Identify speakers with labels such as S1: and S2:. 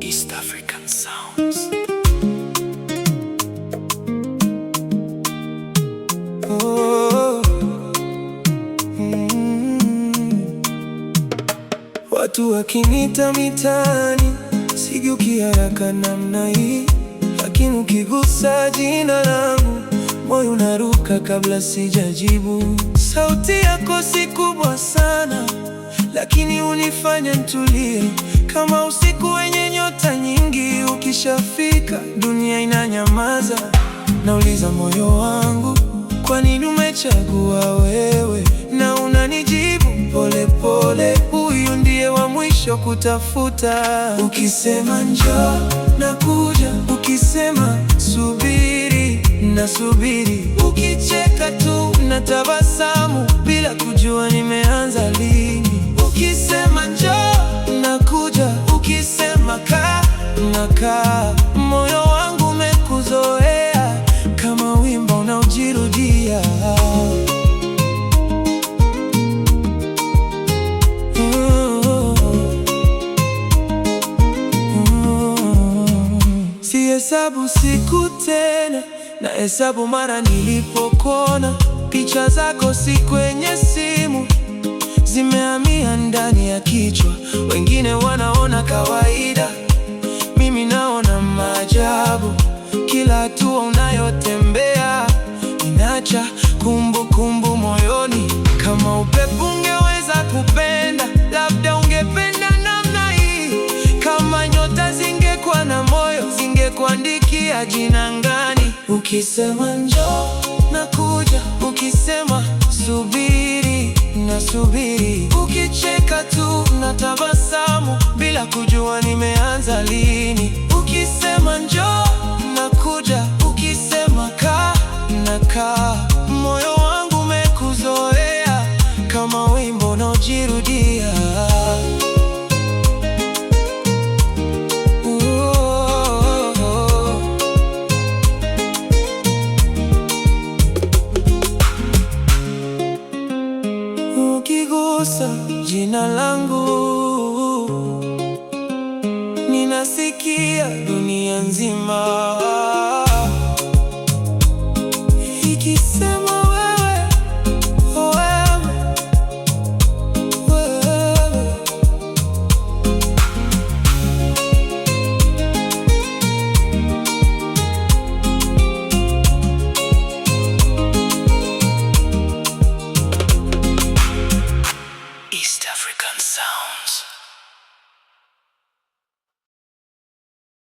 S1: East African Sounds.
S2: Watu wakinita mitaani, sigeuki haraka namna hii, lakini ukigusa jina langu, moyo unaruka kabla sijajibu. Sauti yako si kubwa sana, lakini hunifanya nitulie, kama usiku wenye nyota nyingi. Ukishafika dunia inanyamaza. Nauliza moyo wangu, kwa nini umechagua wewe? Na unanijibu pole pole, huyu ndiye wa mwisho kutafuta. Ukisema njoo, nakuja. Ukisema subiri, nasubiri. Ukicheka tu natabasamu, bila kujua nimeanza lini. Ukisema njoo, nakuja. Ukisema kaa, nakaa. Moyo wangu umekuzoea, kama wimbo unaojirudia. Sihesabu siku tena, nahesabu mara nilipokona. Picha zako si kwenye simu, zimehamia ndani ya kichwa. Wengine wanaona kawaida, mimi naona maajabu. Kila hatua unayotembea inaacha kumbukumbu moyoni. Kama upepo ungeweza kupenda, labda ungependa namna hii. Kama nyota zingekuwa na moyo, zingekuandikia jina angani. Ukisema njoo, nakuja. Ukisema subiri, nasubiri. Ukicheka tu natabasamu, bila kujua nimeanza lini. Ukisema njoo, nakuja. Ukisema kaa, nakaa. Moyo wangu umekuzoea, kama wimbo unaojirudia. Ukigusa jina langu, ninasikia dunia nzima ikisema wewe, wewe, wewe.
S1: East African Sounds.